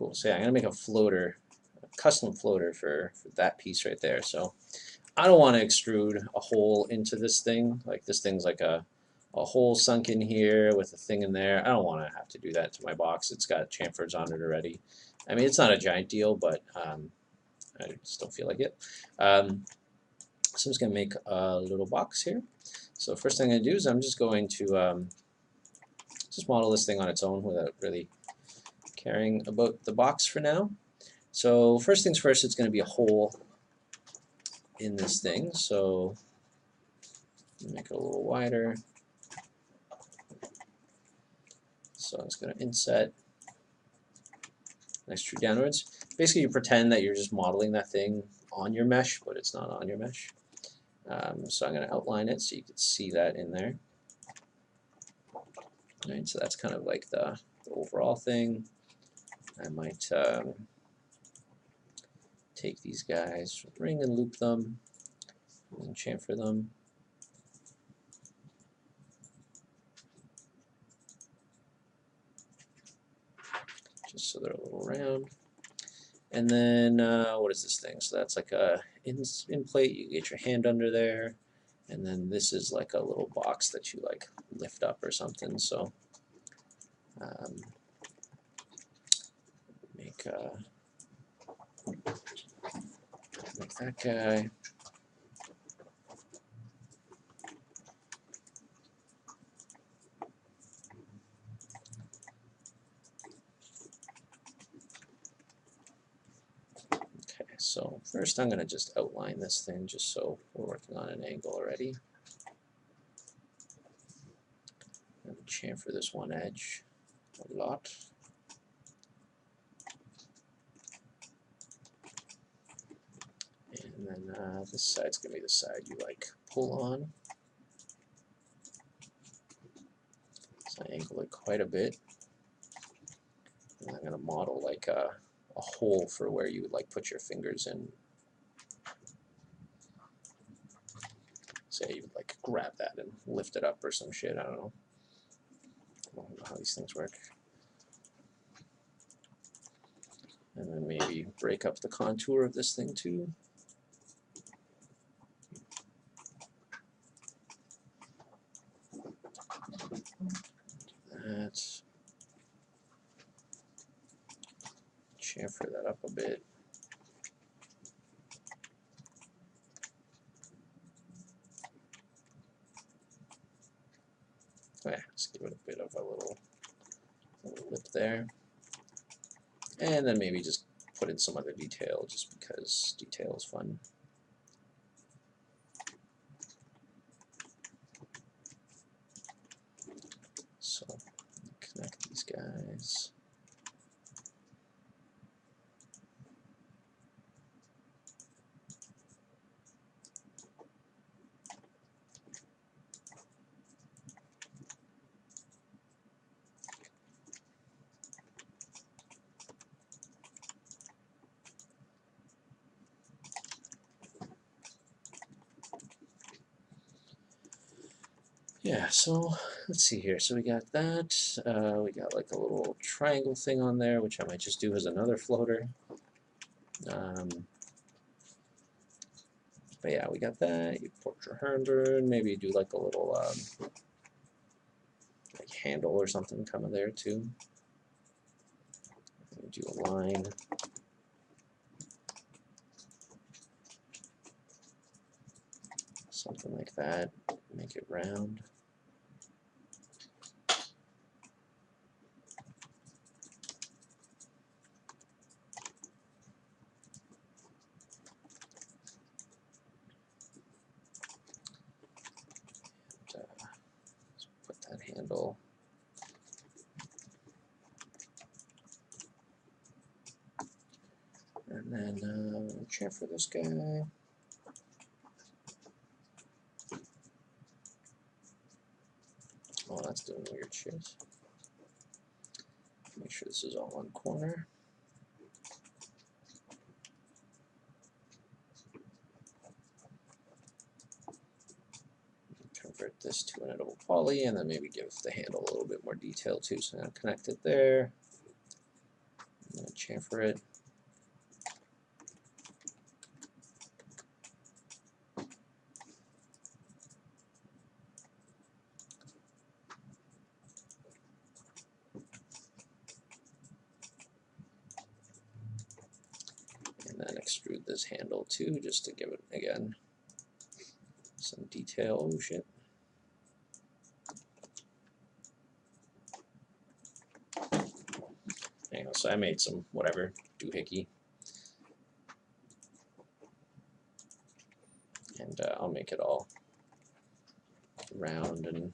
Cool. So yeah, I'm gonna make a floater, a custom floater for that piece right there. So I don't want to extrude a hole into this thing. Like this thing's like a hole sunk in here with a thing in there. I don't want to have to do that to my box. It's got chamfers on it already. I mean, it's not a giant deal, but I just don't feel like it. So I'm just going to make a little box here. So first thing I'm going to do is I'm just going to just model this thing on its own without really caring about the box for now. So first things first, it's going to be a hole in this thing. So make it a little wider. So I'm just going to inset, extrude downwards. Basically, you pretend that you're just modeling that thing on your mesh, but it's not on your mesh. So I'm going to outline it so you can see that in there. All right, so that's kind of like the overall thing. I might take these guys, ring and loop them, and chamfer them. Just so they're a little round. And then, what is this thing? So that's like a in plate, you get your hand under there. And then this is like a little box that you like lift up or something. So make that guy. Okay, so first I'm going to just outline this thing just so we're working on an angle already. I'm going to chamfer this one edge a lot. And then this side's going to be the side you like pull on. So I angle it quite a bit. And I'm going to model like a hole for where you would like put your fingers in. Say you would like grab that and lift it up or some shit. I don't know how these things work. And then maybe break up the contour of this thing too. That. Chamfer that up a bit. Yeah, let's give it a bit of a little lip there. And then maybe just put in some other detail just because detail is fun. So connect these guys. Yeah, so let's see here. So we got that. We got like a little triangle thing on there, which I might just do as another floater. But yeah, we got that. You port your Herndon. Maybe do like a little like handle or something coming there too. Do a line. Something like that. Make it round. Let's put that handle. And then chamfer this guy. Oh, that's doing weird shit. Make sure this is all one corner. Convert this to an editable poly, and then maybe give the handle a little bit more detail too. So I'm going to connect it there. I'm going to chamfer it. And then extrude this handle too, just to give it, again, some detail. Oh shit. Anyhow, so I made some, whatever, doohickey. And I'll make it all round and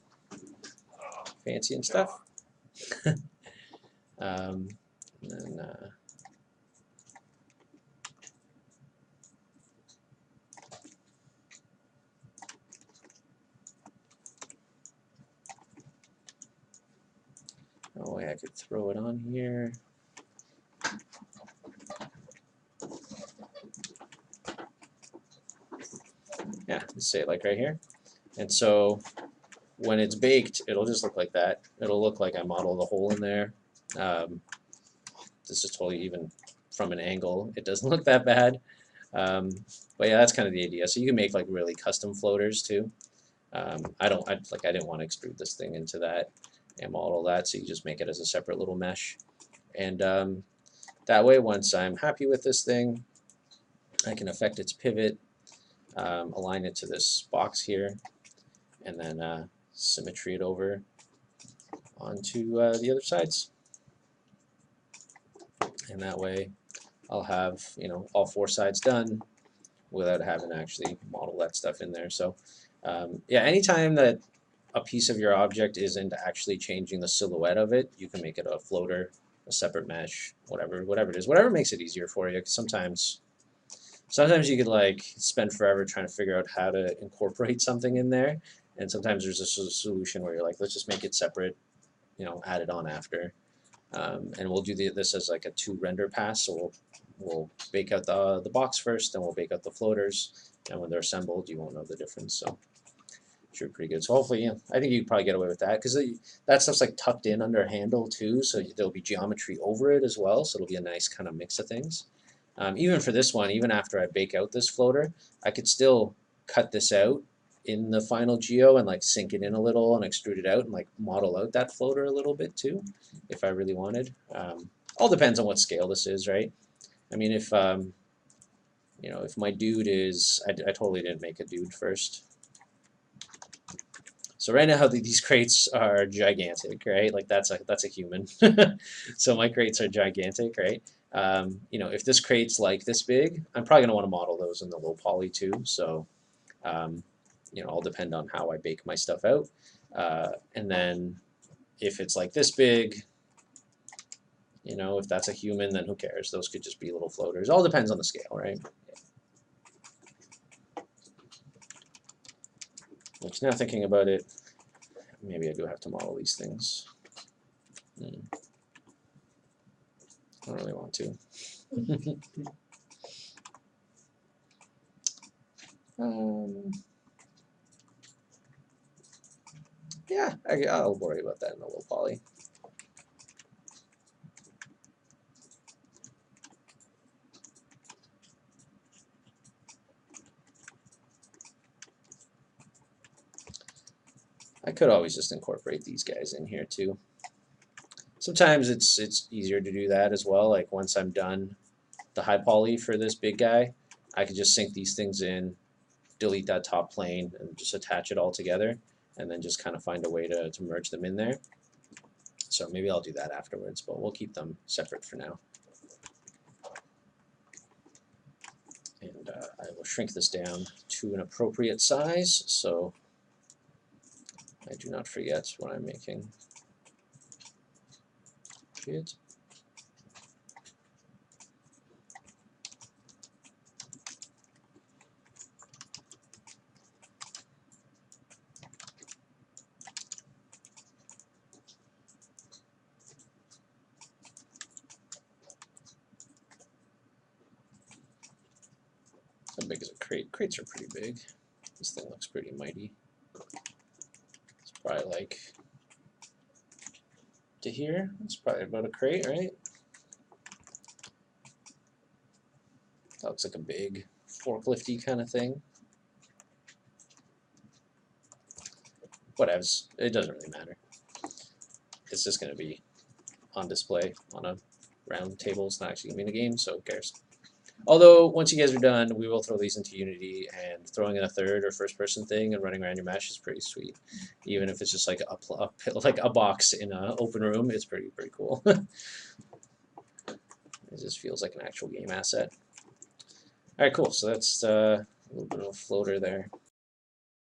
fancy and stuff. And then no way I could throw it on here. Yeah, let's say it like right here. And so when it's baked, it'll just look like that. It'll look like I modeled a hole in there. This is totally, even from an angle, it doesn't look that bad. But yeah, that's kind of the idea. So you can make like really custom floaters too. I didn't want to extrude this thing into that and model that, so you just make it as a separate little mesh. And that way, once I'm happy with this thing, I can affect its pivot, align it to this box here, and then symmetry it over onto the other sides. And that way I'll have, you know, all 4 sides done without having to actually model that stuff in there. So yeah, anytime that a piece of your object isn't actually changing the silhouette of it, you can make it a floater, a separate mesh, whatever it is, whatever makes it easier for you. 'Cause sometimes you could like spend forever trying to figure out how to incorporate something in there, and sometimes there's a solution where you're like, let's just make it separate, you know, add it on after. And we'll do this as like a 2 render pass, so we'll bake out the box first, then we'll bake out the floaters, and when they're assembled, you won't know the difference. So should be pretty good. So hopefully, you know, I think you can probably get away with that, because that stuff's like tucked in under a handle too, so there'll be geometry over it as well, so it'll be a nice kind of mix of things. Even for this one, even after I bake out this floater, I could still cut this out in the final geo and like sink it in a little and extrude it out and like model out that floater a little bit too, if I really wanted. All depends on what scale this is, right? I mean, if you know, if my dude is, I totally didn't make a dude first. So right now these crates are gigantic, right? Like that's a human. So my crates are gigantic, right? You know, if this crate's like this big, I'm probably gonna want to model those in the low poly too. So you know, I'll depend on how I bake my stuff out. And then if it's like this big, you know, if that's a human, then who cares? Those could just be little floaters. All depends on the scale, right? Which, now thinking about it, maybe I do have to model these things. I don't really want to. Yeah, I'll worry about that in a low poly. I could always just incorporate these guys in here too. Sometimes it's easier to do that as well. Like once I'm done the high poly for this big guy, I could just sink these things in, delete that top plane, and just attach it all together, and then just kind of find a way to merge them in there. So maybe I'll do that afterwards, but we'll keep them separate for now. And I will shrink this down to an appropriate size, so I do not forget what I'm making. Shit. How big is a crate? Crates are pretty big. This thing looks pretty mighty. It's probably like to here. It's probably about a crate, right? That looks like a big forklifty kind of thing. Whatevs. It doesn't really matter. It's just going to be on display on a round table. It's not actually going to be in the game, so who cares? Although, once you guys are done, we will throw these into Unity, and throwing in a third or first-person thing and running around your mesh is pretty sweet. Even if it's just like a box in an open room, it's pretty cool. It just feels like an actual game asset. All right, cool. So that's a little bit of a floater there.